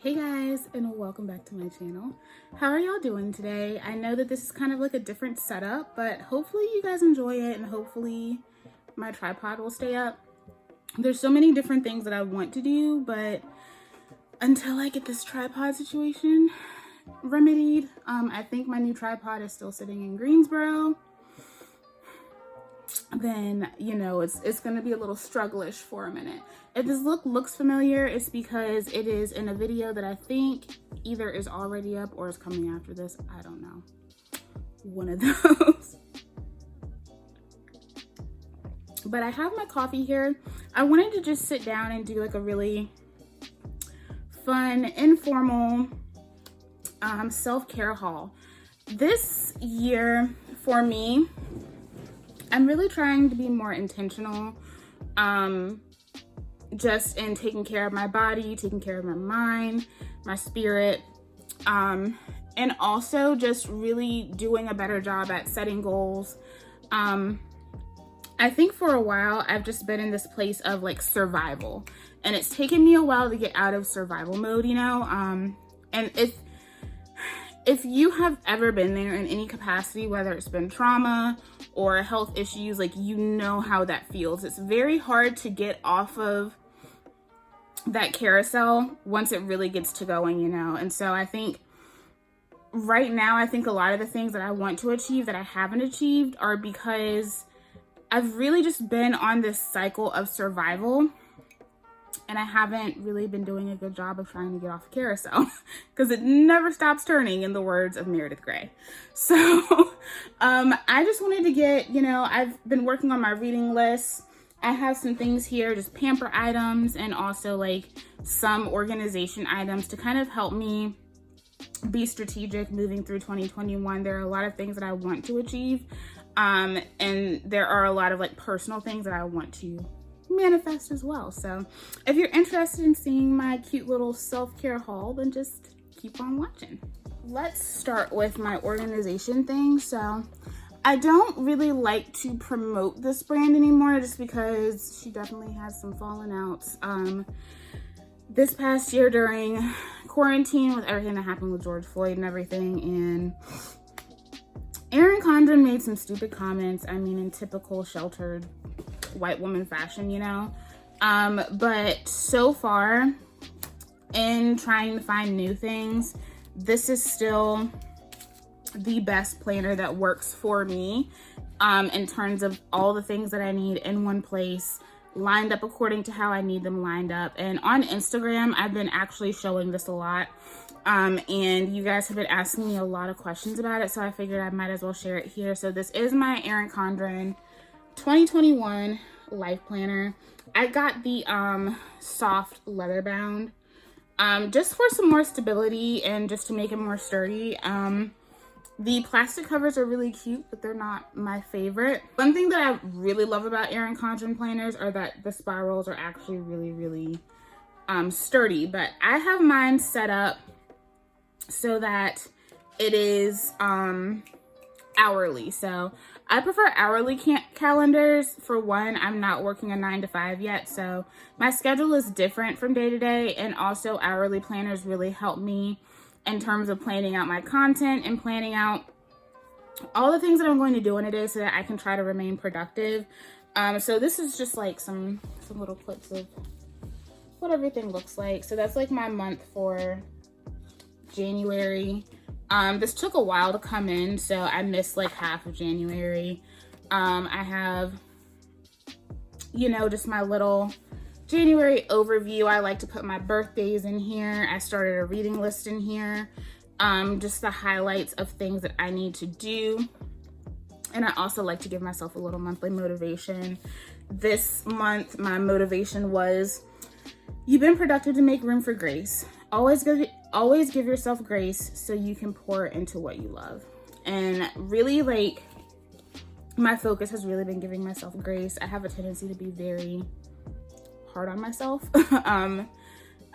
Hey guys, and welcome back to my channel. How are y'all doing today? I know that this is kind of like a different setup, but hopefully you guys enjoy it and hopefully my tripod will stay up. There's so many different things that I want to do, but until I get this tripod situation remedied, I think my new tripod is still sitting in Greensboro. Then, you know, it's gonna be a little strugglish for a minute. If this look looks familiar, it's because it is in a video that I think either is already up or is coming after this. I don't know. One of those. But I have my coffee here. I wanted to just sit down and do like a really fun, informal self-care haul. This year for me, I'm really trying to be more intentional just in taking care of my body, taking care of my mind, my spirit, and also just really doing a better job at setting goals. I think for a while I've just been in this place of like survival, and it's taken me a while to get out of survival mode, you know. And if you have ever been there in any capacity, whether it's been trauma or health issues, like, you know how that feels. It's very hard to get off of that carousel once it really gets to going, you know. And so I think right now, I think a lot of the things that I want to achieve that I haven't achieved are because I've really just been on this cycle of survival, and I haven't really been doing a good job of trying to get off the carousel because it never stops turning, in the words of Meredith Grey. So I just wanted to get, you know, I've been working on my reading list. I have some things here, just pamper items, and also like some organization items to kind of help me be strategic moving through 2021. There are a lot of things that I want to achieve, and there are a lot of like personal things that I want to manifest as well. So if you're interested in seeing my cute little self-care haul, then just keep on watching. Let's start with my organization thing. So I don't really like to promote this brand anymore, just because she definitely has some falling outs. This past year during quarantine, with everything that happened with George Floyd and everything, and Erin Condren made some stupid comments. I mean, in typical sheltered white woman fashion, you know. But so far, in trying to find new things, this is still the best planner that works for me, in terms of all the things that I need in one place, lined up according to how I need them lined up. And on Instagram, I've been actually showing this a lot, and you guys have been asking me a lot of questions about it, so I figured I might as well share it here. So this is my Erin Condren 2021 life planner. I got the soft leather bound, just for some more stability and just to make it more sturdy. The plastic covers are really cute, but they're not my favorite. One thing that I really love about Erin Condren planners are that the spirals are actually really sturdy. But I have mine set up so that it is hourly. So I prefer hourly calendars. For one, I'm not working a 9-to-5 yet, so my schedule is different from day to day, and also hourly planners really help me in terms of planning out my content and planning out all the things that I'm going to do in a day so that I can try to remain productive. So this is just like some little clips of what everything looks like. So that's like my month for January. This took a while to come in, so I missed like half of January. I have, you know, just my little January overview. I like to put my birthdays in here. I started a reading list in here. Just the highlights of things that I need to do. And I also like to give myself a little monthly motivation. This month, my motivation was, you've been productive to make room for grace. Always give yourself grace so you can pour into what you love. And really, like, my focus has really been giving myself grace. I have a tendency to be very hard on myself. I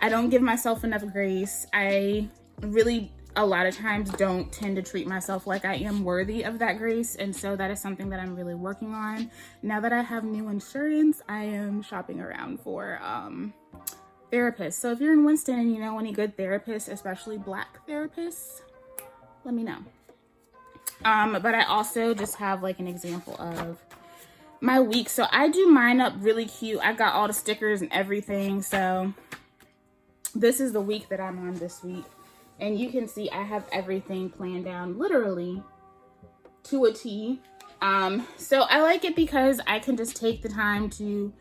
don't give myself enough grace. I really, a lot of times, don't tend to treat myself like I am worthy of that grace. And so that is something that I'm really working on. Now that I have new insurance, I am shopping around for therapists. So if you're in Winston and you know any good therapists, especially Black therapists, let me know. But I also just have like an example of my week. So I do mine up really cute. I got all the stickers and everything. So this is the week that I'm on this week. And you can see I have everything planned down literally to a T. So I like it because I can just take the time to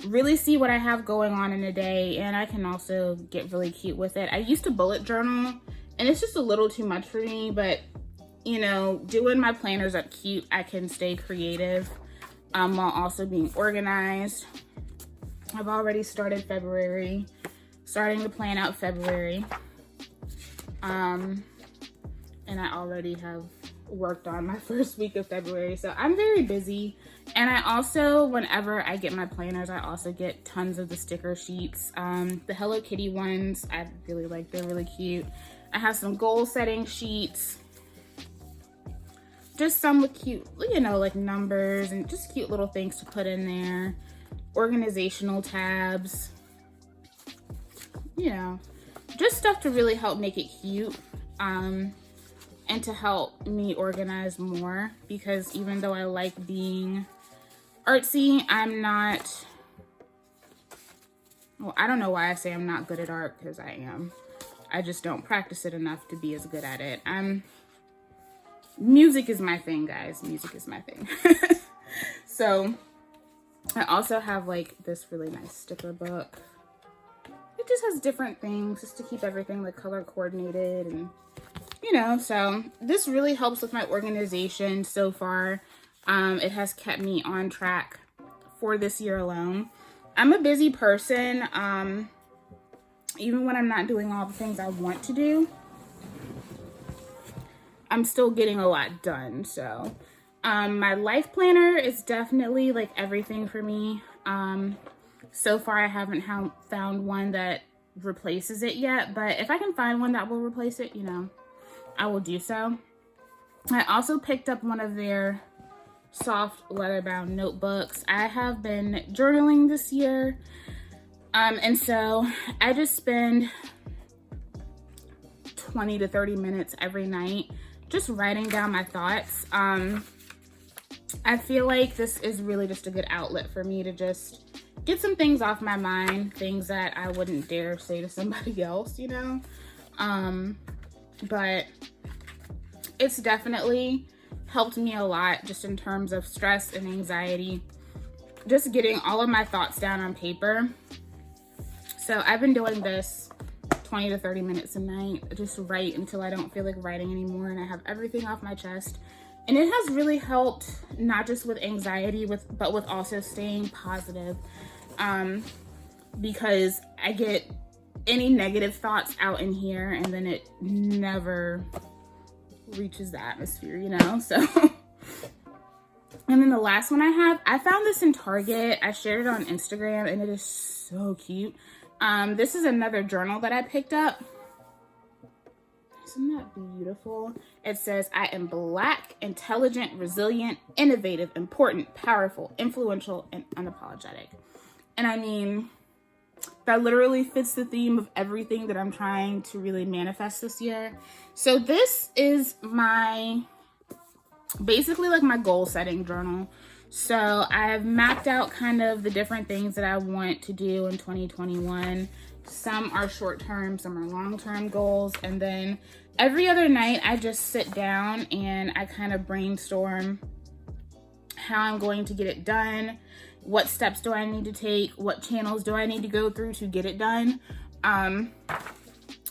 really see what I have going on in a day, and I can also get really cute with it. I used to bullet journal, and it's just a little too much for me, but you know, doing my planners up cute, I can stay creative while also being organized. I've already started February, starting to plan out February. And I already have worked on my first week of February, so I'm very busy. And I also, whenever I get my planners, I also get tons of the sticker sheets. The Hello Kitty ones I really like, they're really cute. I have some goal setting sheets, just some with cute, you know, like numbers and just cute little things to put in there. Organizational tabs, you know, just stuff to really help make it cute. And to help me organize more, because even though I like being artsy, I'm not, well, I don't know why I say I'm not good at art, because I am. I just don't practice it enough to be as good at it. Music is my thing, guys. Music is my thing. So I also have like this really nice sticker book. It just has different things just to keep everything like color coordinated, and you know, so this really helps with my organization so far. It has kept me on track for this year alone. I'm a busy person. Even when I'm not doing all the things I want to do, I'm still getting a lot done. So my life planner is definitely like everything for me. So far I haven't found one that replaces it yet, but if I can find one that will replace it, you know, I will do so. I also picked up one of their soft leather bound notebooks. I have been journaling this year, and so I just spend 20 to 30 minutes every night just writing down my thoughts. I feel like this is really just a good outlet for me to just get some things off my mind, things that I wouldn't dare say to somebody else, you know. But it's definitely helped me a lot just in terms of stress and anxiety, just getting all of my thoughts down on paper. So I've been doing this 20 to 30 minutes a night, just write until I don't feel like writing anymore and I have everything off my chest. And it has really helped, not just with anxiety, but with also staying positive, because I get any negative thoughts out in here and then it never reaches the atmosphere, you know. So and then the last one I found this in Target. I shared it on Instagram and it is so cute. This is another journal that I picked up. Isn't that beautiful? It says, I am Black, intelligent, resilient, innovative, important, powerful, influential, and unapologetic. And I mean, that literally fits the theme of everything that I'm trying to really manifest this year. So this is basically like my goal setting journal. So I've mapped out kind of the different things that I want to do in 2021. Some are short-term, some are long-term goals. And then every other night I just sit down and I kind of brainstorm how I'm going to get it done. What steps do I need to take? What channels do I need to go through to get it done?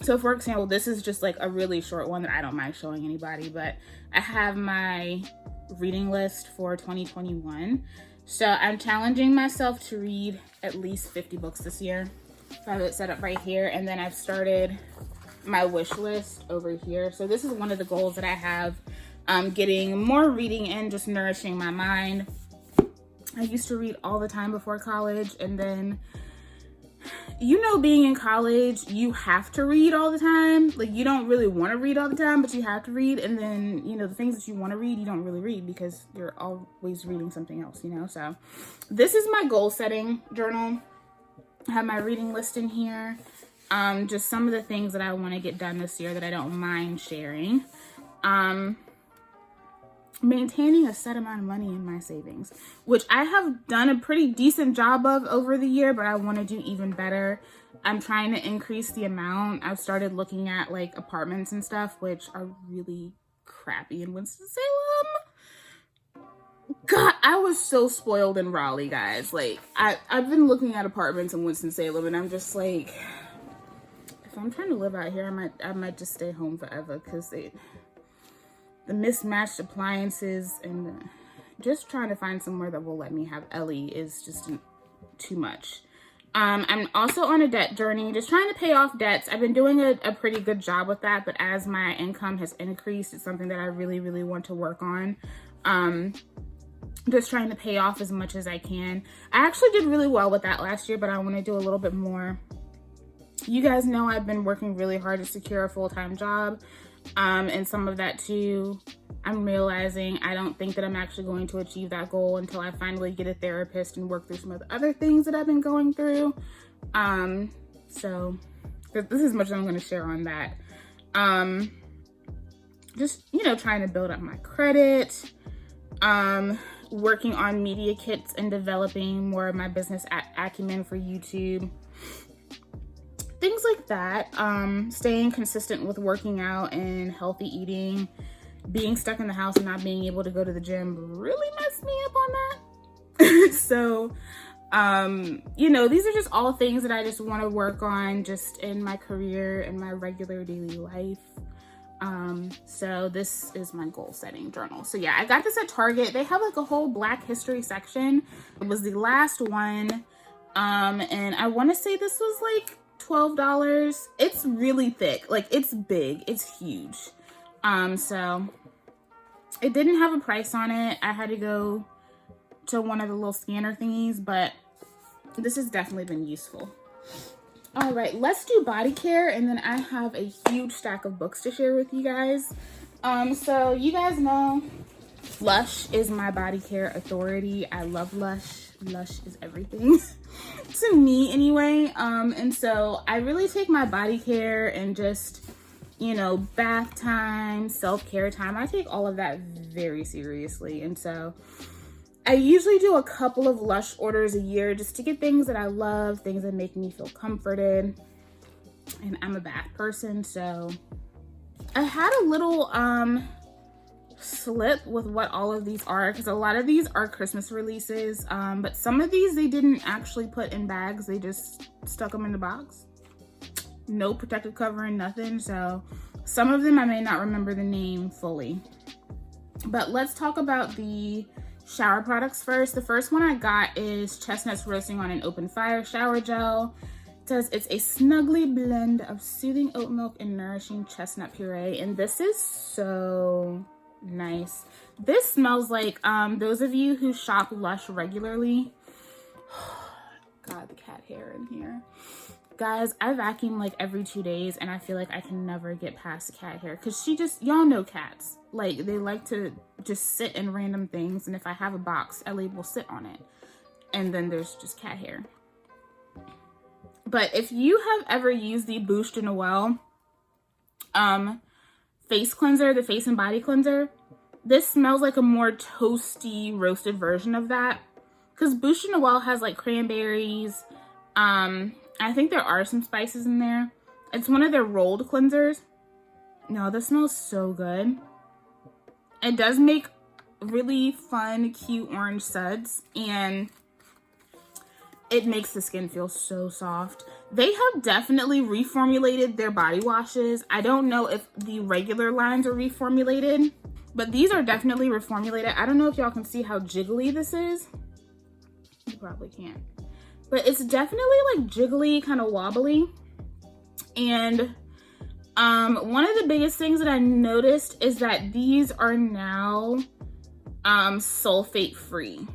So for example, this is just like a really short one that I don't mind showing anybody, but I have my reading list for 2021. So I'm challenging myself to read at least 50 books this year. So I have it set up right here, and then I've started my wish list over here. So this is one of the goals that I have, getting more reading in, just nourishing my mind. I used to read all the time before college, and then, you know, being in college, you have to read all the time. Like, you don't really want to read all the time, but you have to read. And then, you know, the things that you want to read, you don't really read because you're always reading something else, you know? So this is my goal setting journal. I have my reading list in here. Just some of the things that I want to get done this year that I don't mind sharing. Maintaining a set amount of money in my savings, which I have done a pretty decent job of over the year, but I want to do even better. I'm trying to increase the amount. I've started looking at like apartments and stuff, which are really crappy in Winston-Salem. God, I was so spoiled in Raleigh, guys. Like, I've been looking at apartments in Winston-Salem, and I'm just like, if I'm trying to live out here, I might just stay home forever, because the mismatched appliances and just trying to find somewhere that will let me have Ellie is just too much. I'm also on a debt journey, just trying to pay off debts. I've been doing a pretty good job with that, but as my income has increased, it's something that I really, really want to work on. Just trying to pay off as much as I can. I actually did really well with that last year, but I want to do a little bit more. You guys know I've been working really hard to secure a full-time job. And some of that too, I'm realizing I don't think that I'm actually going to achieve that goal until I finally get a therapist and work through some of the other things that I've been going through. So this is much I'm going to share on that. Just, you know, trying to build up my credit, working on media kits and developing more of my business acumen for YouTube. Things like that. Staying consistent with working out and healthy eating. Being stuck in the house and not being able to go to the gym really messed me up on that. So, you know, these are just all things that I just want to work on just in my career and my regular daily life. So this is my goal setting journal. So yeah, I got this at Target. They have like a whole Black history section. It was the last one. And I want to say this was like $12. It's really thick, like it's big, it's huge. So it didn't have a price on it. I had to go to one of the little scanner thingies, but this has definitely been useful. All right, let's do body care, and then I have a huge stack of books to share with you guys. So you guys know LUSH is my body care authority. I love LUSH. LUSH is everything to me anyway. And so I really take my body care and just, you know, bath time, self-care time, I take all of that very seriously. And so I usually do a couple of LUSH orders a year just to get things that I love, things that make me feel comforted. And I'm a bath person, so I had a little slip with what all of these are, because a lot of these are Christmas releases, but some of these they didn't actually put in bags, they just stuck them in the box. No protective covering, nothing. So some of them I may not remember the name fully. But let's talk about the shower products first. The first one I got is Chestnuts Roasting on an Open Fire Shower Gel. It says it's a snuggly blend of soothing oat milk and nourishing chestnut puree, and this is so nice. This smells like those of you who shop LUSH regularly. God, the cat hair in here. Guys, I vacuum like every 2 days, and I feel like I can never get past the cat hair, because she just, y'all know cats, like they like to just sit in random things, and if I have a box, Ellie will sit on it, and then there's just cat hair. But if you have ever used the Bouche de Noël face cleanser, the face and body cleanser, this smells like a more toasty roasted version of that, because Bouche de Noël has like cranberries, I think there are some spices in there. It's one of their rolled cleansers. No, this smells so good. It does make really fun, cute orange suds, and it makes the skin feel so soft. They have definitely reformulated their body washes. I don't know if the regular lines are reformulated, but these are definitely reformulated. I don't know if y'all can see how jiggly this is. You probably can't. But it's definitely like jiggly, kind of wobbly. And one of the biggest things that I noticed is that these are now sulfate free.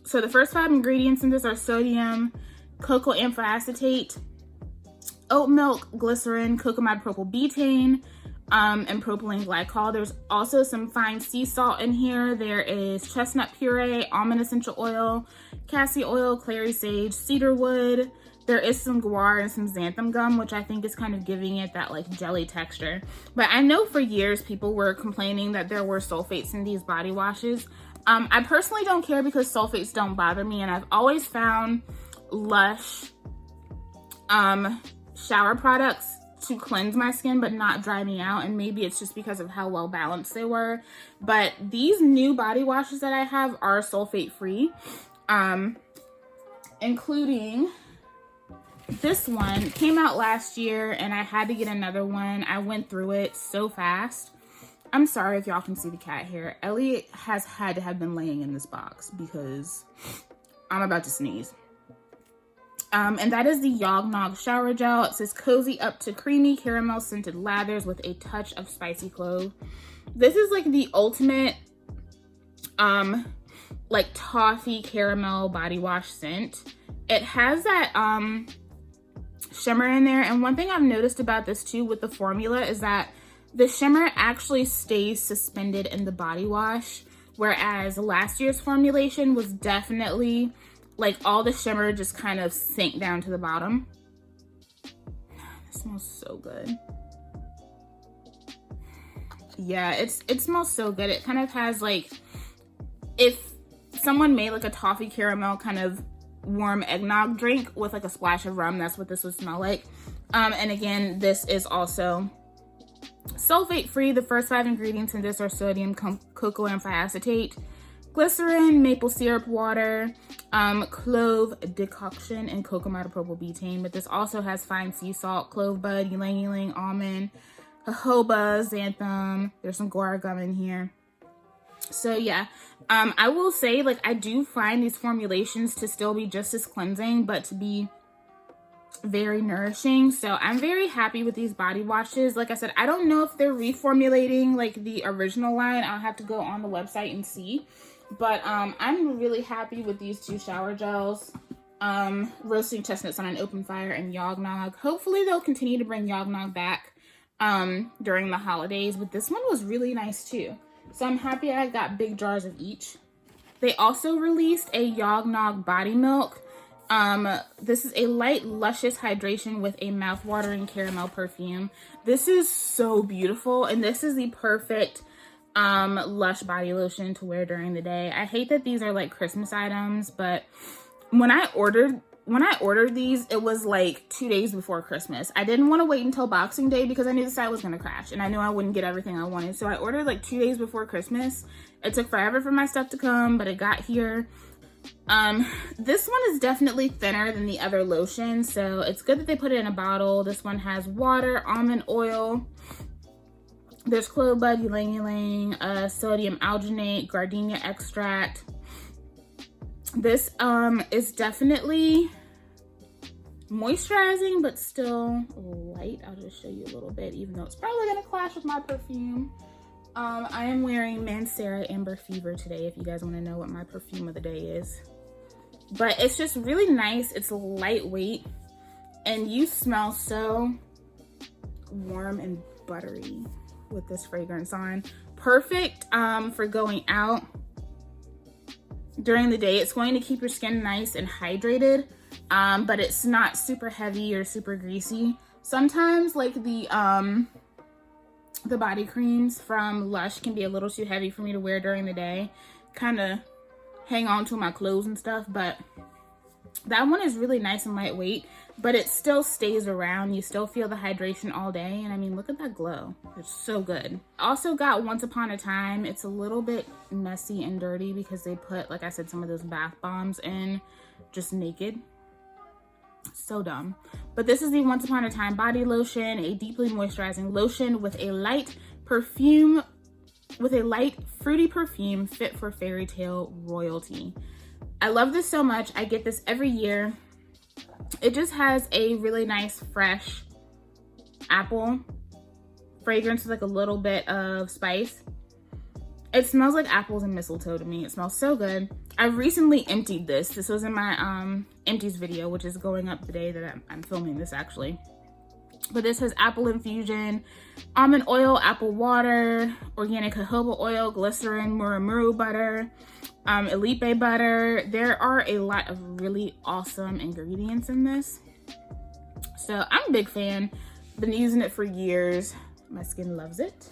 So the first 5 ingredients in this are sodium, cocoa amphoacetate, oat milk, glycerin, cocamide propylbutane, and propylene glycol. There's also some fine sea salt in here. There is chestnut puree, almond essential oil, cassia oil, clary sage, cedar wood, There is some guar and some xanthan gum, which I think is kind of giving it that like jelly texture. But I know for years people were complaining that there were sulfates in these body washes. I personally don't care because sulfates don't bother me, and I've always found LUSH shower products to cleanse my skin but not dry me out, and maybe it's just because of how well balanced they were. But these new body washes that I have are sulfate free, including this one. Came out last year and I had to get another one. I went through it so fast. I'm sorry if y'all can see the cat hair. Ellie has had to have been laying in this box because I'm about to sneeze. And that is the Yogg Nog Shower Gel. It says cozy up to creamy caramel scented lathers with a touch of spicy clove. This is like the ultimate like toffee caramel body wash scent. It has that shimmer in there, and one thing I've noticed about this too with the formula is that the shimmer actually stays suspended in the body wash, whereas last year's formulation was definitely like all the shimmer just kind of sank down to the bottom. It smells so good. Yeah, it smells so good. It kind of has like, if someone made like a toffee caramel kind of warm eggnog drink with like a splash of rum, that's what this would smell like. And again, this is also sulfate free. The first 5 ingredients in this are sodium cocoa amphiacetate, glycerin, maple syrup water, clove decoction, and cocoa propyl betaine. But this also has fine sea salt, clove bud, ylang ylang, almond, jojoba, xanthan. There's some guar gum in here. So yeah, I will say, like, I do find these formulations to still be just as cleansing, but to be very nourishing. So I'm very happy with these body washes. Like I said, I don't know if they're reformulating like the original line. I'll have to go on the website and see. But I'm really happy with these 2 shower gels. Roasting Chestnuts on an Open Fire and Yogg Nog. Hopefully they'll continue to bring Yogg Nog back during the holidays, but this one was really nice too. So I'm happy I got big jars of each. They also released a Yog Nog Body Milk. This is a light, luscious hydration with a mouth-watering caramel perfume. This is so beautiful, and this is the perfect LUSH body lotion to wear during the day. I hate that these are like Christmas items, but when I ordered these, it was like 2 days before Christmas. I didn't want to wait until Boxing Day because I knew the site was going to crash and I knew I wouldn't get everything I wanted. So I ordered like 2 days before Christmas. It took forever for my stuff to come, but it got here. This one is definitely thinner than the other lotion, so it's good that they put it in a bottle. This one has water, almond oil, there's clove bud, ylang ylang, sodium alginate, gardenia extract. This is definitely moisturizing, but still light. I'll just show you a little bit, even though it's probably gonna clash with my perfume. I am wearing Mancera Amber Fever today, if you guys want to know what my perfume of the day is. But it's just really nice. It's lightweight, and you smell so warm and buttery with this fragrance on. Perfect for going out during the day. It's going to keep your skin nice and hydrated, but it's not super heavy or super greasy. Sometimes like the body creams from LUSH can be a little too heavy for me to wear during the day, kind of hang on to my clothes and stuff, but that one is really nice and lightweight, but it still stays around. You still feel the hydration all day, and I mean, look at that glow. It's so good. Also got Once Upon a Time. It's a little bit messy and dirty because they put, like I said, some of those bath bombs in just naked. So dumb. But this is the Once Upon a Time body lotion, a deeply moisturizing lotion with a light perfume, with a light fruity perfume fit for fairy tale royalty. I love this so much. I get this every year. It just has a really nice fresh apple fragrance with like a little bit of spice. It smells like apples and mistletoe to me. It smells so good. I recently emptied this. This was in my empties video, which is going up the day that I'm filming this actually. But this has apple infusion, almond oil, apple water, organic jojoba oil, glycerin, murumuru butter, Elite butter. There are a lot of really awesome ingredients in this. So I'm a big fan. Been using it for years. My skin loves it.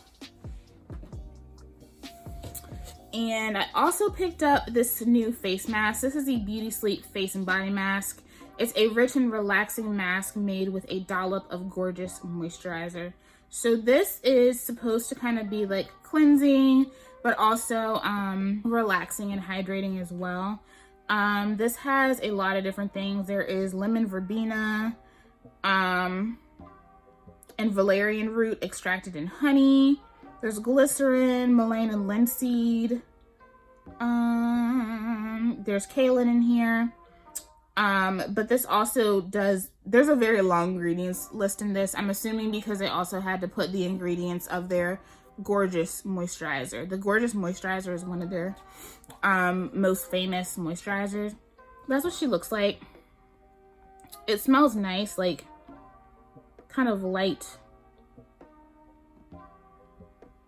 And I also picked up this new face mask. This is the Beauty Sleep Face and Body Mask. It's a rich and relaxing mask made with a dollop of gorgeous moisturizer. So this is supposed to kind of be like cleansing, but also relaxing and hydrating as well. This has a lot of different things. There is lemon verbena and valerian root extracted in honey. There's glycerin, mullein and linseed. There's kaolin in here. But this also does, there's a very long ingredients list in this. I'm assuming because they also had to put the ingredients of their Gorgeous moisturizer. The Gorgeous moisturizer is one of their most famous moisturizers. That's what she looks like. It smells nice, like kind of light,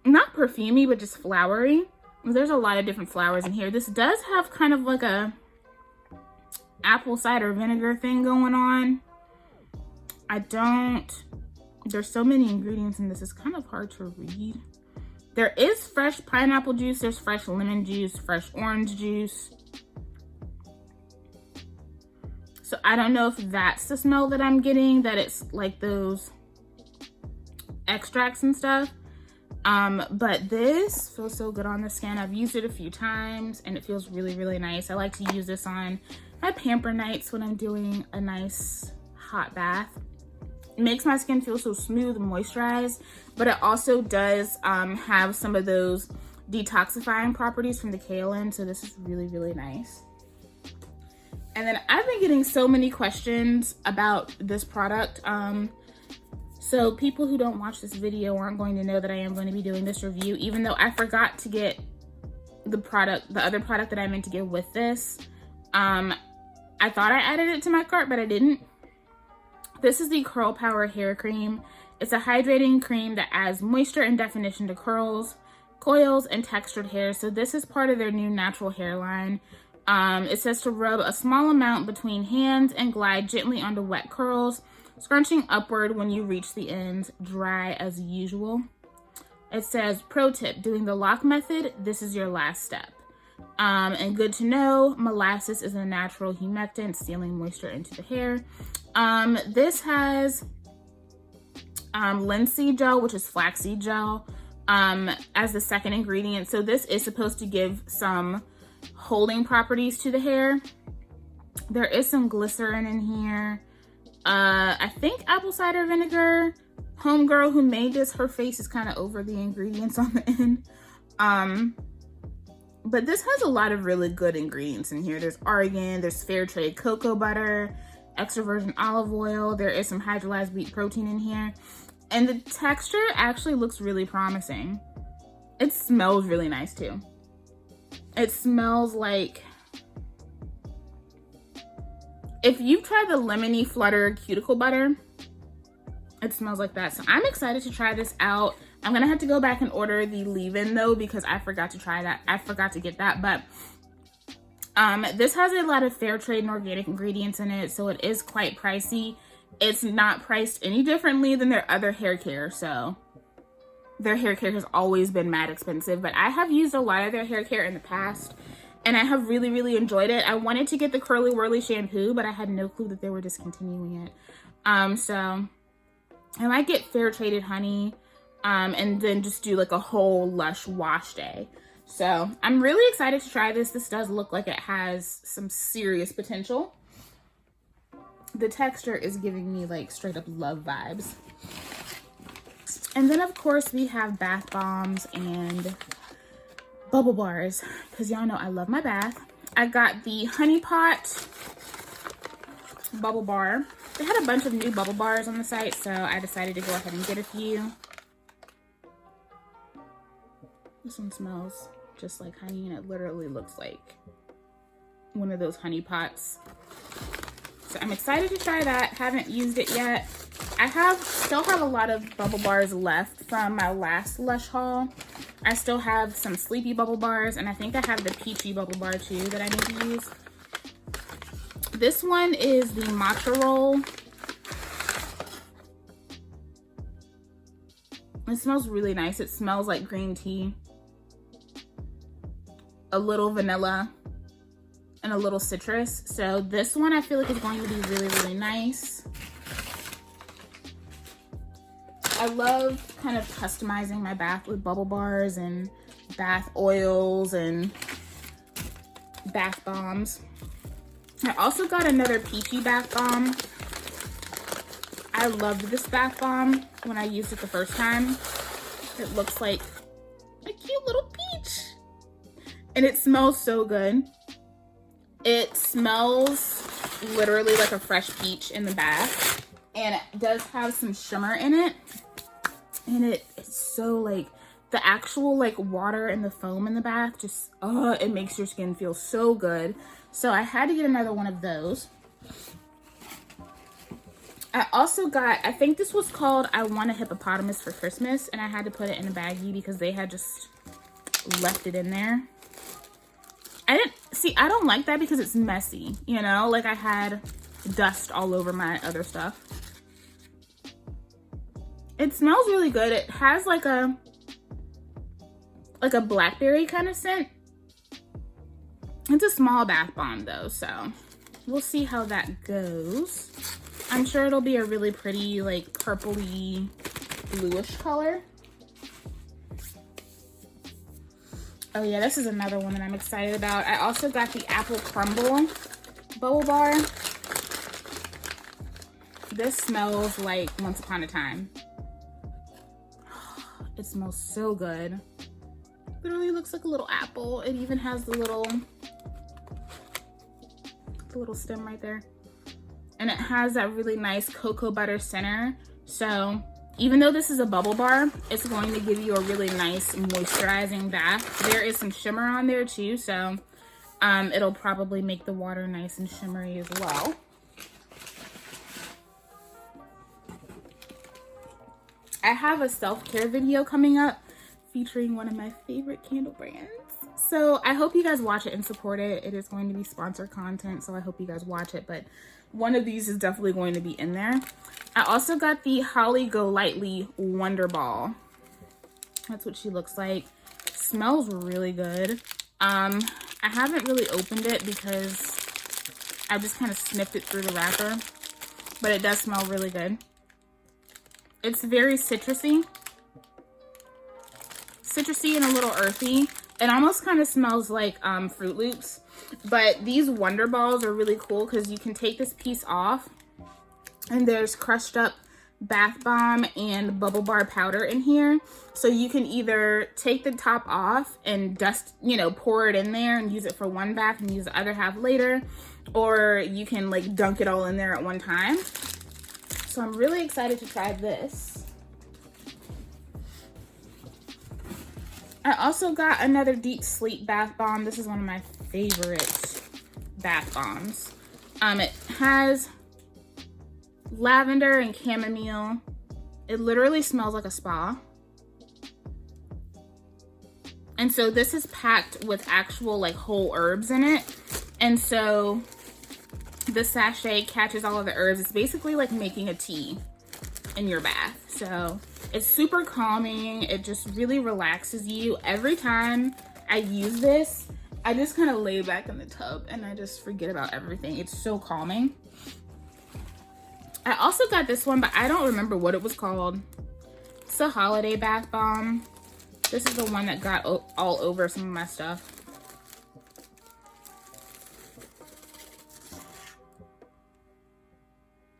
not perfumey, but just flowery. There's a lot of different flowers in here. This does have kind of like a apple cider vinegar thing going on. There's so many ingredients in this, it's kind of hard to read. There is fresh pineapple juice, there's fresh lemon juice, fresh orange juice. So I don't know if that's the smell that I'm getting, that it's like those extracts and stuff. But this feels so good on the skin. I've used it a few times and it feels really, really nice. I like to use this on my pamper nights when I'm doing a nice hot bath. It makes my skin feel so smooth and moisturized, but it also does have some of those detoxifying properties from the kaolin. So this is really, really nice. And then I've been getting so many questions about this product. So people who don't watch this video aren't going to know that I am going to be doing this review, even though I forgot to get the other product that I meant to get with this. I thought I added it to my cart, but I didn't. This is the Curl Power Hair Cream. It's a hydrating cream that adds moisture and definition to curls, coils, and textured hair. So this is part of their new natural hair line. It says to rub a small amount between hands and glide gently onto wet curls, scrunching upward when you reach the ends, dry as usual. It says, pro tip, doing the lock method, this is your last step. And good to know, molasses is a natural humectant, sealing moisture into the hair. This has linseed gel, which is flaxseed gel, as the second ingredient. So this is supposed to give some holding properties to the hair. There is some glycerin in here. I think apple cider vinegar. Homegirl who made this, her face is kind of over the ingredients on the end. But this has a lot of really good ingredients in here. There's argan, there's fair trade cocoa butter, extra virgin olive oil. There is some hydrolyzed wheat protein in here. And the texture actually looks really promising. It smells really nice too. It smells like, if you've tried the lemony flutter cuticle butter, it smells like that. So I'm excited to try this out. I'm gonna have to go back and order the leave-in though, because I forgot to try that. I forgot to get that, but this has a lot of fair trade and organic ingredients in it, so it is quite pricey. It's not priced any differently than their other hair care, so their hair care has always been mad expensive, but I have used a lot of their hair care in the past and I have really, really enjoyed it. I wanted to get the Curly Whirly shampoo, but I had no clue that they were discontinuing it. So I might get fair traded honey and then just do like a whole Lush wash day. So I'm really excited to try this. This does look like it has some serious potential. The texture is giving me like straight up love vibes. And then of course we have bath bombs and bubble bars, because y'all know I love my bath. I got the Honey Pot bubble bar. They had a bunch of new bubble bars on the site, so I decided to go ahead and get a few. This one smells just like honey, and it literally looks like one of those honey pots. So I'm excited to try that. Haven't used it yet. I still have a lot of bubble bars left from my last Lush haul. I still have some sleepy bubble bars, and I think I have the peachy bubble bar too that I need to use. This one is the Matcha roll. It smells really nice. It smells like green tea, a little vanilla, and a little citrus. So this one I feel like is going to be really, really nice. I love kind of customizing my bath with bubble bars and bath oils and bath bombs. I also got another peachy bath bomb. I loved this bath bomb when I used it the first time. It looks like a cute little peach. And it smells so good. It smells literally like a fresh peach in the bath. And it does have some shimmer in it. And it's so like, the actual like water and the foam in the bath just, it makes your skin feel so good. So I had to get another one of those. I also got, I think this was called I Want a Hippopotamus for Christmas, and I had to put it in a baggie because they had just left it in there. I don't like that because it's messy, you know, like I had dust all over my other stuff. It smells really good. It has like a blackberry kind of scent. It's a small bath bomb though, so we'll see how that goes. I'm sure it'll be a really pretty, like, purpley, bluish color. Oh yeah, this is another one that I'm excited about. I also got the Apple Crumble Bubble Bar. This smells like Once Upon a Time. It smells so good. Literally looks like a little apple. It even has the little stem right there. And it has that really nice cocoa butter center. So even though this is a bubble bar, it's going to give you a really nice moisturizing bath. There is some shimmer on there too, so it'll probably make the water nice and shimmery as well. I have a self-care video coming up featuring one of my favorite candle brands. So I hope you guys watch it and support it. It is going to be sponsored content, so I hope you guys watch it, but one of these is definitely going to be in there. I also got the Holly Go Lightly Wonder Ball. That's what she looks like. Smells really good. I haven't really opened it because I just kind of sniffed it through the wrapper, but it does smell really good. It's very citrusy. Citrusy and a little earthy. It almost kind of smells like Fruit Loops. But these Wonder Balls are really cool because you can take this piece off and there's crushed up bath bomb and bubble bar powder in here. So you can either take the top off and dust, you know, pour it in there and use it for one bath and use the other half later. Or you can like dunk it all in there at one time. So I'm really excited to try this. I also got another deep sleep bath bomb. This is one of my favorite bath bombs. It has lavender and chamomile. It literally smells like a spa. And so this is packed with actual like whole herbs in it. And so the sachet catches all of the herbs. It's basically like making a tea in your bath. So it's super calming. It just really relaxes you. Every time I use this, I just kind of lay back in the tub and I just forget about everything. It's so calming. I also got this one, but I don't remember what it was called. It's a holiday bath bomb. This is the one that got all over some of my stuff.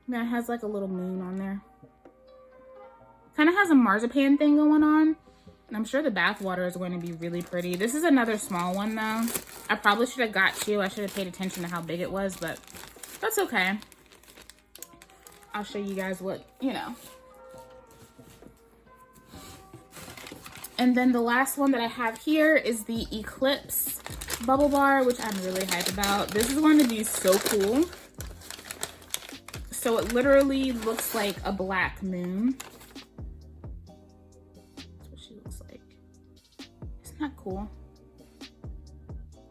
That has like a little moon on there. Kind of has a marzipan thing going on. And I'm sure the bath water is going to be really pretty. This is another small one though. I probably should have got two. I should have paid attention to how big it was, but that's okay. I'll show you guys what, you know. And then the last one that I have here is the Eclipse Bubble Bar, which I'm really hyped about. This is going to be so cool. So it literally looks like a black moon. That's what she looks like. Isn't that cool?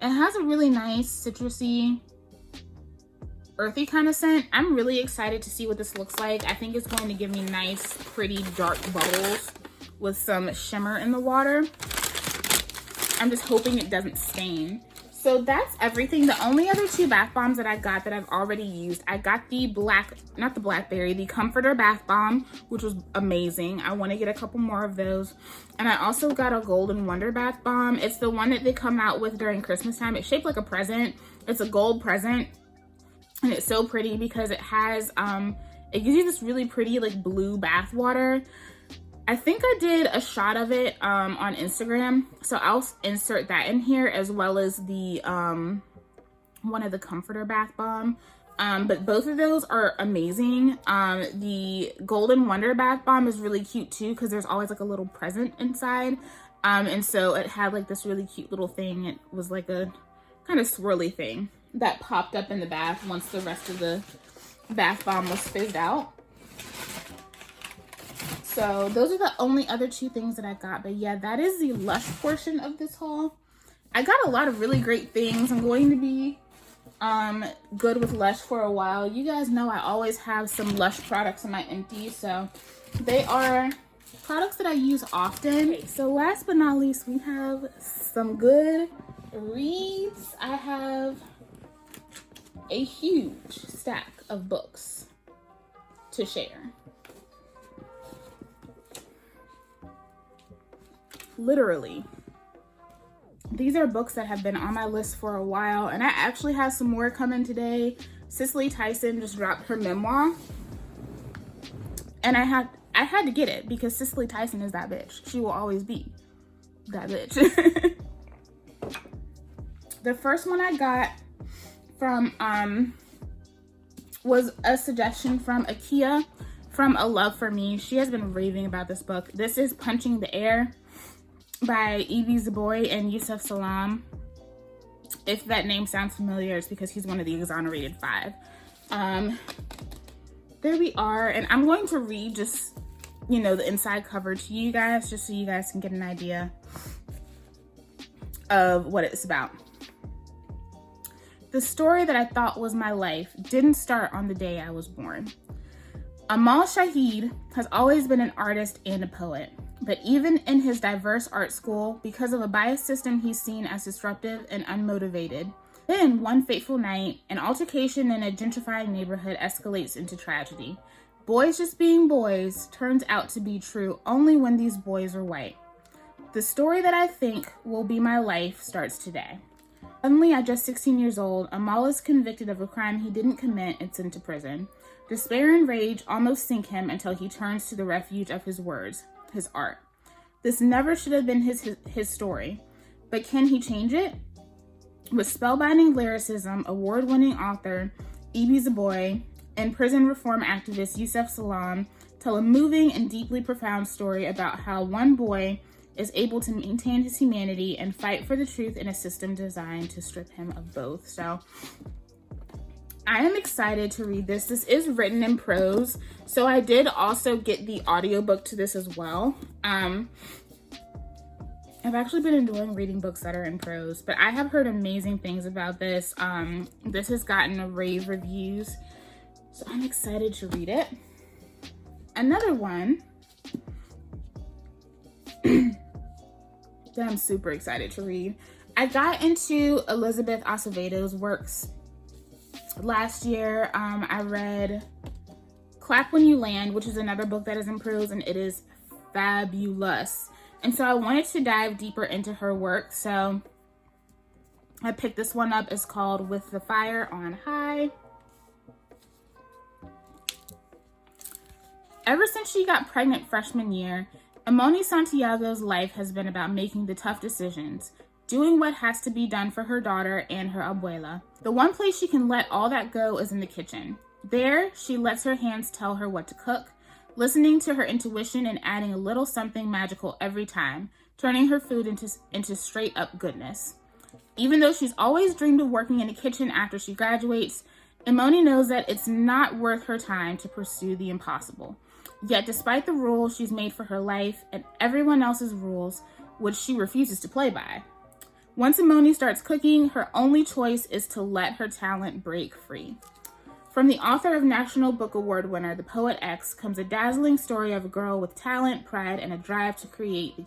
It has a really nice citrusy, earthy kind of scent. I'm really excited to see what this looks like. I think it's going to give me nice, pretty dark bubbles with some shimmer in the water. I'm just hoping it doesn't stain. So that's everything. The only other 2 bath bombs that I got that I've already used, I got the the Comforter Bath Bomb, which was amazing. I want to get a couple more of those. And I also got a Golden Wonder Bath Bomb. It's the one that they come out with during Christmas time. It's shaped like a present. It's a gold present. And it's so pretty because it has, it gives you this really pretty like blue bath water. I think I did a shot of it on Instagram, so I'll insert that in here, as well as the one of the Comforter Bath Bomb. But both of those are amazing. The Golden Wonder Bath Bomb is really cute too, because there's always like a little present inside. And so it had like this really cute little thing. It was like a kind of swirly thing that popped up in the bath once the rest of the bath bomb was fizzed out. So those are the only other 2 things that I got. But yeah, that is the Lush portion of this haul. I got a lot of really great things. I'm going to be good with Lush for a while. You guys know I always have some Lush products in my empty. So they are products that I use often. Okay, so last but not least, we have some good reads. I have a huge stack of books to share. Literally, these are books that have been on my list for a while, and I actually have some more coming today. Cicely Tyson just dropped her memoir, and I had to get it because Cicely Tyson is that bitch. She will always be that bitch. The first one I got from was a suggestion from Akia from A Love for Me. She has been raving about this book. This is Punching the Air by Ibi Zoboi and Yusuf Salaam. If that name sounds familiar, it's because he's one of the Exonerated 5. There we are, and I'm going to read just, you know, the inside cover to you guys, just so you guys can get an idea of what it's about. The story that I thought was my life didn't start on the day I was born. Amal Shahid has always been an artist and a poet. But even in his diverse art school, because of a biased system he's seen as disruptive and unmotivated. Then, one fateful night, an altercation in a gentrifying neighborhood escalates into tragedy. Boys just being boys turns out to be true only when these boys are white. The story that I think will be my life starts today. Suddenly, at just 16 years old, Amal is convicted of a crime he didn't commit and sent to prison. Despair and rage almost sink him until he turns to the refuge of his words. His art. This never should have been his story, but can he change it? With spellbinding lyricism, award-winning author Ibi Zoboi and prison reform activist Yusuf Salaam tell a moving and deeply profound story about how one boy is able to maintain his humanity and fight for the truth in a system designed to strip him of both. So I am excited to read this. This is written in prose, so I did also get the audiobook to this as well. I've actually been enjoying reading books that are in prose, but I have heard amazing things about this. This has gotten rave reviews, so I'm excited to read it. Another one that I'm super excited to read. I got into Elizabeth Acevedo's works last year. I read Clap When You Land, which is another book that is in prose, and it is fabulous. And so I wanted to dive deeper into her work, so I picked this one up. It's called With the Fire on High. Ever since she got pregnant freshman year, Imoni Santiago's life has been about making the tough decisions, doing what has to be done for her daughter and her abuela. The one place she can let all that go is in the kitchen. There, she lets her hands tell her what to cook, listening to her intuition and adding a little something magical every time, turning her food into straight up goodness. Even though she's always dreamed of working in a kitchen after she graduates, Imoni knows that it's not worth her time to pursue the impossible. Yet despite the rules she's made for her life and everyone else's rules, which she refuses to play by, once Imoni starts cooking, her only choice is to let her talent break free. From the author of National Book Award winner, The Poet X, comes a dazzling story of a girl with talent, pride, and a drive to create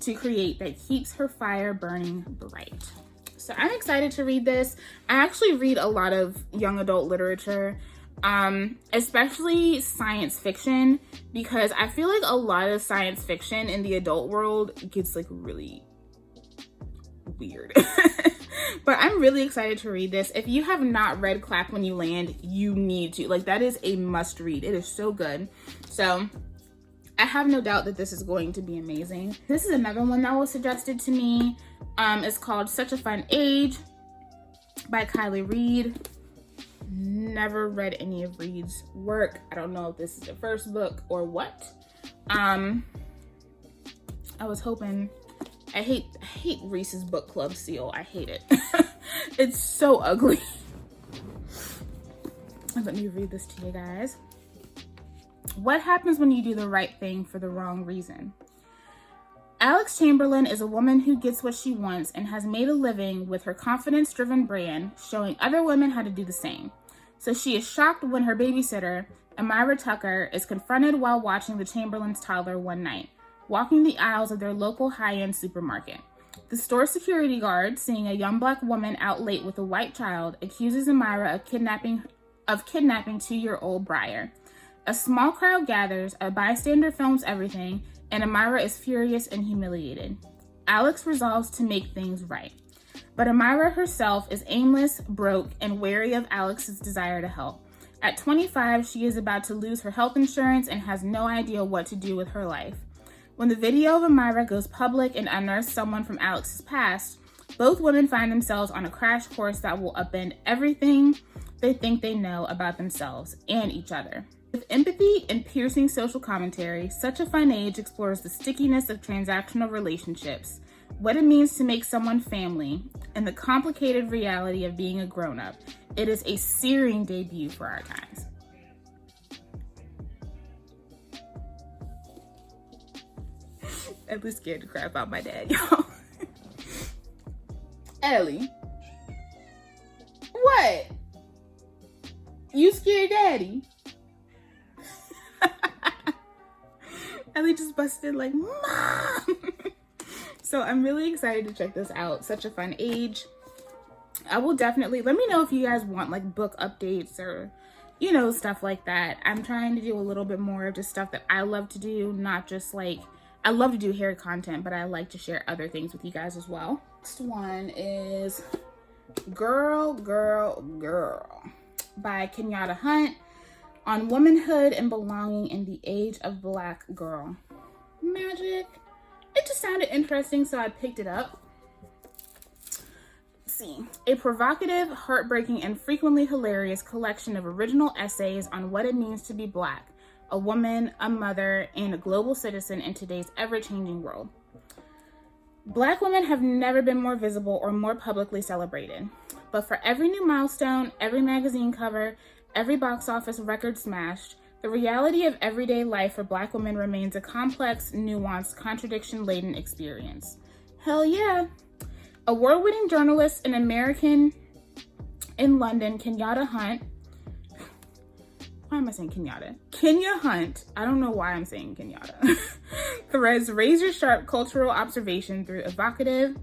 that keeps her fire burning bright. So I'm excited to read this. I actually read a lot of young adult literature, especially science fiction, because I feel like a lot of science fiction in the adult world gets like really weird. But I'm really excited to read this. If you have not read Clap When You Land, you need to. Like, that is a must read. It is so good. So I have no doubt that this is going to be amazing. This is another one that was suggested to me. It's called Such a Fun Age by Kylie Reed. Never read any of Reed's work. I don't know if this is the first book or what. I was hoping. I hate Reese's Book Club seal. I hate it. It's so ugly. Let me read this to you guys. What happens when you do the right thing for the wrong reason? Alex Chamberlain is a woman who gets what she wants and has made a living with her confidence-driven brand, showing other women how to do the same. So she is shocked when her babysitter, Amira Tucker, is confronted while watching the Chamberlains' toddler one night, walking the aisles of their local high-end supermarket. The store security guard, seeing a young black woman out late with a white child, accuses Amira of kidnapping 2-year-old Briar. A small crowd gathers, a bystander films everything, and Amira is furious and humiliated. Alex resolves to make things right. But Amira herself is aimless, broke, and wary of Alex's desire to help. At 25, she is about to lose her health insurance and has no idea what to do with her life. When the video of Amira goes public and unearths someone from Alex's past, both women find themselves on a crash course that will upend everything they think they know about themselves and each other. With empathy and piercing social commentary, Such a Fun Age explores the stickiness of transactional relationships, what it means to make someone family, and the complicated reality of being a grown-up. It is a searing debut for our times. At least scared the crap out my dad, y'all. Ellie. What? You scared daddy? Ellie just busted like, Mom! So I'm really excited to check this out. Such a Fun Age. I will definitely, let me know if you guys want like book updates or, you know, stuff like that. I'm trying to do a little bit more of just stuff that I love to do, not just like, I love to do hair content, but I like to share other things with you guys as well. Next one is Girl by Kenyatta Hunt, on womanhood and belonging in the age of Black girl magic. It just sounded interesting, so I picked it up. Let's see. A provocative, heartbreaking, and frequently hilarious collection of original essays on what it means to be Black, a woman, a mother, and a global citizen in today's ever-changing world. Black women have never been more visible or more publicly celebrated. But for every new milestone, every magazine cover, every box office record smashed, the reality of everyday life for Black women remains a complex, nuanced, contradiction-laden experience. Hell yeah! Award-winning journalist and American in London, Kenyatta Hunt. Why am I saying Kenyatta? Kenya Hunt. I don't know why I'm saying Kenyatta. Threads razor-sharp cultural observation through evocative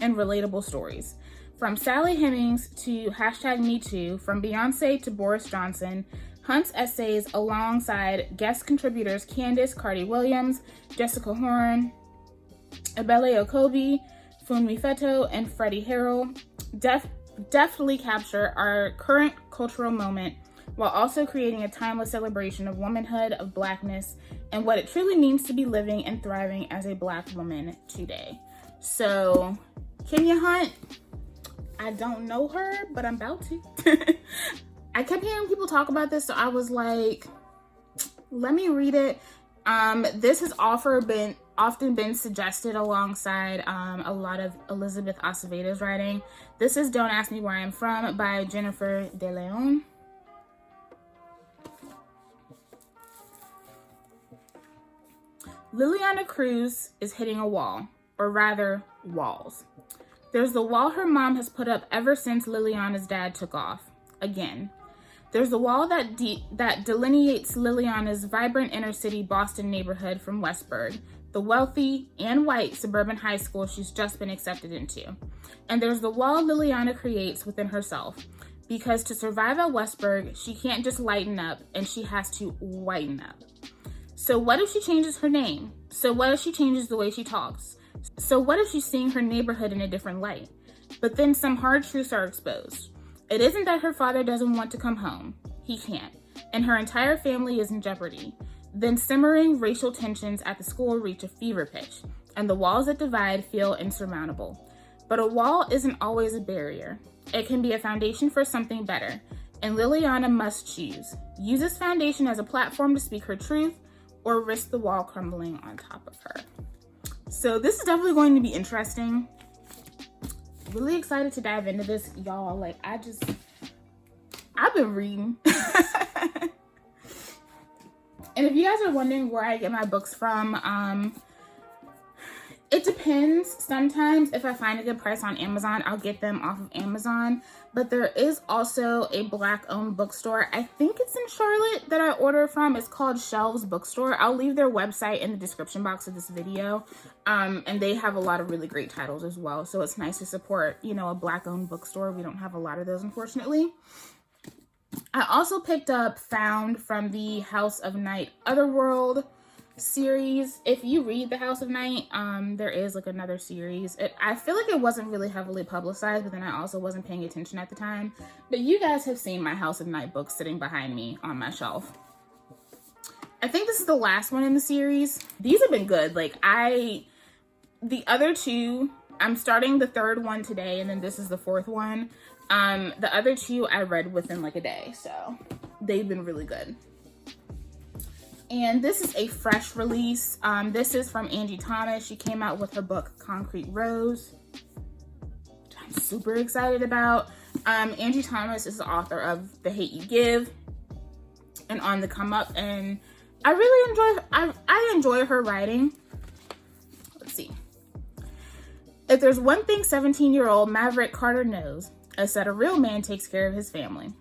and relatable stories. From Sally Hemings to #MeToo, from Beyonce to Boris Johnson, Hunt's essays alongside guest contributors Candace Cardi Williams, Jessica Horn, Ebele Okobi, Funmi Feto, and Freddie Harrell deftly capture our current cultural moment while also creating a timeless celebration of womanhood, of Blackness, and what it truly means to be living and thriving as a Black woman today. So, Kenya Hunt, I don't know her, but I'm about to. I kept hearing people talk about this, so I was like, let me read it. This has often been suggested alongside a lot of Elizabeth Acevedo's writing. This is Don't Ask Me Where I'm From by Jennifer De Leon. Liliana Cruz is hitting a wall, or rather, walls. There's the wall her mom has put up ever since Liliana's dad took off. again. There's the wall that delineates Liliana's vibrant inner city Boston neighborhood from Westburg, the wealthy and white suburban high school she's just been accepted into. And there's the wall Liliana creates within herself, because to survive at Westburg, she can't just lighten up, and she has to whiten up. So what if she changes her name? So what if she changes the way she talks? So what if she's seeing her neighborhood in a different light? But then some hard truths are exposed. It isn't that her father doesn't want to come home. He can't. And her entire family is in jeopardy. Then simmering racial tensions at the school reach a fever pitch, and the walls that divide feel insurmountable. But a wall isn't always a barrier. It can be a foundation for something better, and Liliana must choose. Use this foundation as a platform to speak her truth, or risk the wall crumbling on top of her. So this is definitely going to be interesting. Really excited to dive into this, y'all. Like, I've been reading. And if you guys are wondering where I get my books from, it depends. Sometimes if I find a good price on Amazon, I'll get them off of Amazon. But there is also a Black-owned bookstore. I think it's in Charlotte that I order from. It's called Shelves Bookstore. I'll leave their website in the description box of this video. And they have a lot of really great titles as well. So it's nice to support, you know, a Black-owned bookstore. We don't have a lot of those, unfortunately. I also picked up Found from the House of Night Otherworld series. If you read the House of Night, there is like another series. I feel like it wasn't really heavily publicized, but then I also wasn't paying attention at the time. But you guys have seen my House of Night book sitting behind me on my shelf. I think this is the last one in the series. These have been good. Like, the other two, I'm starting the third one today, and then this is the fourth one. The other two I read within like a day, so they've been really good. And this is a fresh release. This is from Angie Thomas. She came out with her book Concrete Rose, which I'm super excited about. Angie Thomas is the author of The Hate You Give and On the Come Up, and I really enjoy her writing. Let's see. If there's one thing 17-year-old Maverick Carter knows, it's that a real man takes care of his family.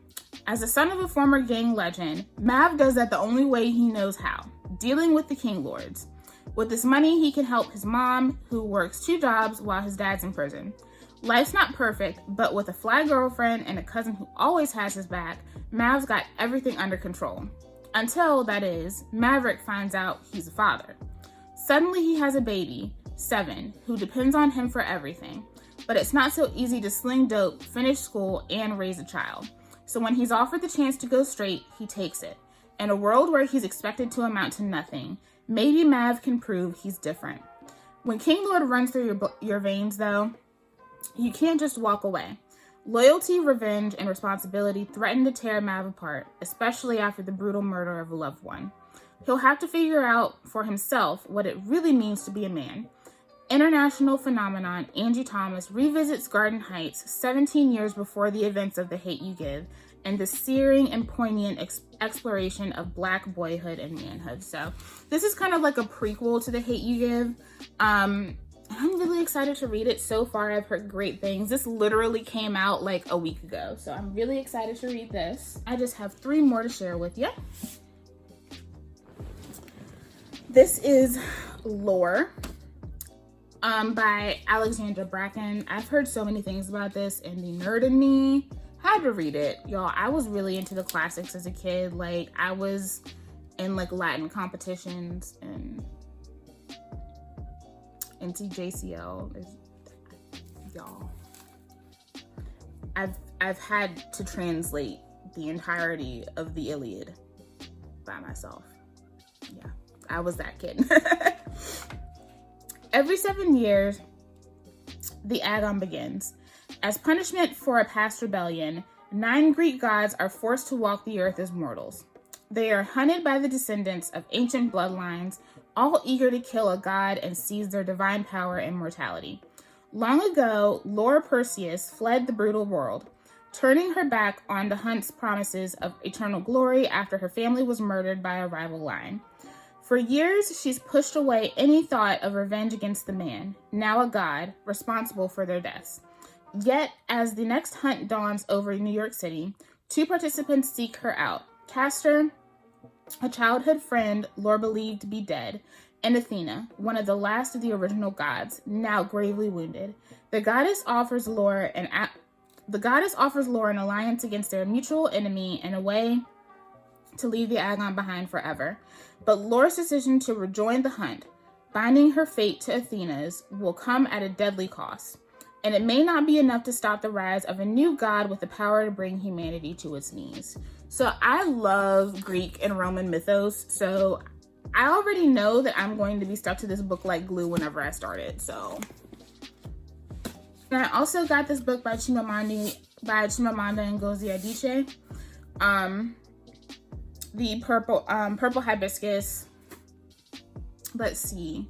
As the son of a former gang legend, Mav does that the only way he knows how, dealing with the King Lords. With this money, he can help his mom, who works 2 jobs while his dad's in prison. Life's not perfect, but with a fly girlfriend and a cousin who always has his back, Mav's got everything under control. Until, that is, Maverick finds out he's a father. Suddenly he has a baby, 7, who depends on him for everything. But it's not so easy to sling dope, finish school, and raise a child. So when he's offered the chance to go straight, he takes it. In a world where he's expected to amount to nothing, maybe Mav can prove he's different. When King Lord runs through your veins, though, you can't just walk away. Loyalty, revenge, and responsibility threaten to tear Mav apart, especially after the brutal murder of a loved one. He'll have to figure out for himself what it really means to be a man. International phenomenon Angie Thomas revisits Garden Heights 17 years before the events of The Hate You Give, and the searing and poignant exploration of Black boyhood and manhood. So this is kind of like a prequel to The Hate You Give. I'm really excited to read it. So far, I've heard great things. This literally came out like a week ago, so I'm really excited to read this. I just have 3 more to share with you. This is Lore. By Alexandra Bracken. I've heard so many things about this, and the nerd in me had to read it. Y'all, I was really into the classics as a kid. Like, I was in like Latin competitions and NCJCL. Y'all, I've had to translate the entirety of the Iliad by myself. Yeah, I was that kid. Every 7 years, the Agon begins. As punishment for a past rebellion, 9 Greek gods are forced to walk the earth as mortals. They are hunted by the descendants of ancient bloodlines, all eager to kill a god and seize their divine power and mortality. Long ago, Laura Perseus fled the brutal world, turning her back on the hunt's promises of eternal glory after her family was murdered by a rival line. For years, she's pushed away any thought of revenge against the man, now a god, responsible for their deaths. Yet, as the next hunt dawns over New York City, Two participants seek her out. Castor, a childhood friend Lore believed to be dead, and Athena, one of the last of the original gods, now gravely wounded. The goddess offers Lore an alliance against their mutual enemy and a way to leave the Agon behind forever. But Lore's decision to rejoin the hunt, binding her fate to Athena's, will come at a deadly cost. And it may not be enough to stop the rise of a new god with the power to bring humanity to its knees. So I love Greek and Roman mythos, so I already know that I'm going to be stuck to this book like glue whenever I start it, so. And I also got this book by Chimamanda Ngozi Adichie. The purple hibiscus. Let's see.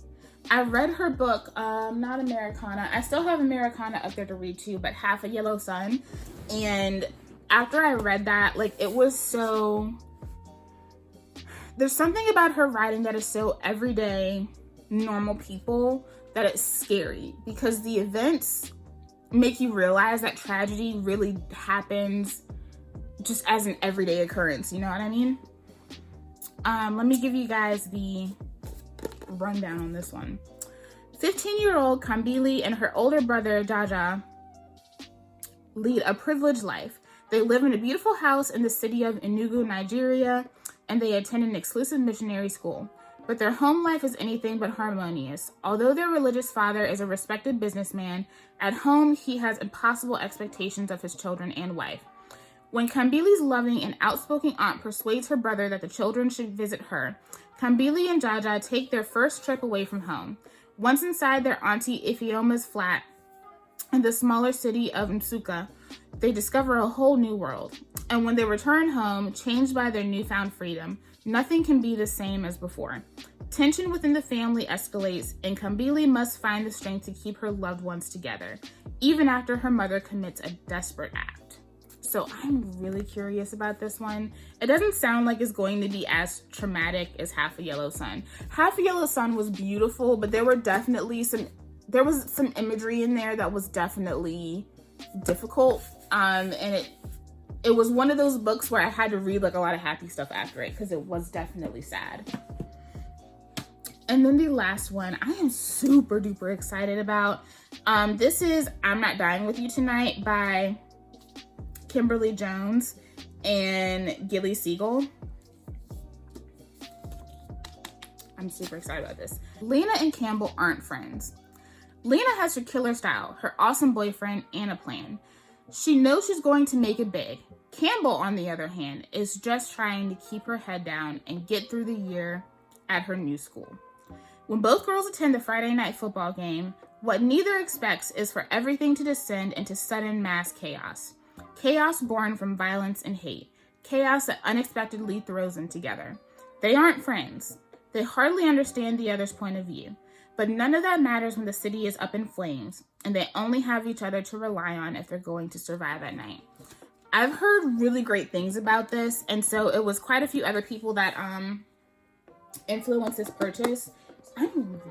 I read her book, not Americana. I still have Americana up there to read too, but Half a Yellow Sun. And after I read that, like, it was so, there's something about her writing that is so everyday, normal people that it's scary, because the events make you realize that tragedy really happens just as an everyday occurrence, you know what I mean? Let me give you guys the rundown on this one. 15-year-old Kambili and her older brother Jaja lead a privileged life. They live in a beautiful house in the city of Enugu, Nigeria, and they attend an exclusive missionary school. But their home life is anything but harmonious. Although their religious father is a respected businessman, at home he has impossible expectations of his children and wife. When Kambili's loving and outspoken aunt persuades her brother that the children should visit her, Kambili and Jaja take their first trip away from home. Once inside their auntie Ifeoma's flat in the smaller city of Nsukka, they discover a whole new world. And when they return home, changed by their newfound freedom, nothing can be the same as before. Tension within the family escalates, and Kambili must find the strength to keep her loved ones together, even after her mother commits a desperate act. So I'm really curious about this one. It doesn't sound like it's going to be as traumatic as Half a Yellow Sun. Half a Yellow Sun was beautiful, but there was some imagery in there that was definitely difficult. And it was one of those books where I had to read like a lot of happy stuff after it, because it was definitely sad. And then the last one I am super duper excited about. This is I'm Not Dying With You Tonight by Kimberly Jones and Gilly Siegel. I'm super excited about this. Lena and Campbell aren't friends. Lena has her killer style, her awesome boyfriend, and a plan. She knows she's going to make it big. Campbell, on the other hand, is just trying to keep her head down and get through the year at her new school. When both girls attend the Friday night football game, what neither expects is for everything to descend into sudden mass chaos. Chaos born from violence and hate. Chaos that unexpectedly throws them together. They aren't friends. They hardly understand the other's point of view. But none of that matters when the city is up in flames, and they only have each other to rely on if they're going to survive at night. I've heard really great things about this, and so it was quite a few other people that influenced this purchase. I'm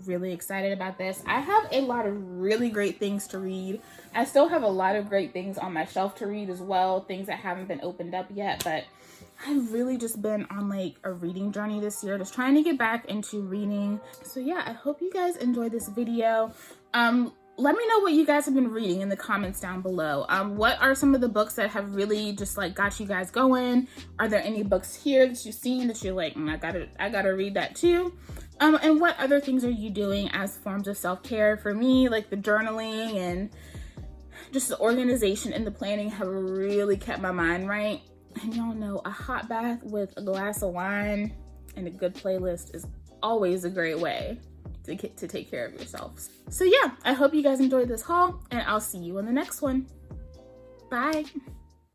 really excited about this. I have a lot of really great things to read. I still have a lot of great things on my shelf to read as well, things that haven't been opened up yet, but I've really just been on like a reading journey this year, just trying to get back into reading. So yeah, I hope you guys enjoyed this video. Let me know what you guys have been reading in the comments down below. What are some of the books that have really just like got you guys going? Are there any books here that you've seen that you're like, I gotta read that too? And what other things are you doing as forms of self-care? For me, like the journaling and just the organization and the planning have really kept my mind right. And y'all know a hot bath with a glass of wine and a good playlist is always a great way to take care of yourselves. So yeah, I hope you guys enjoyed this haul, and I'll see you in the next one. Bye.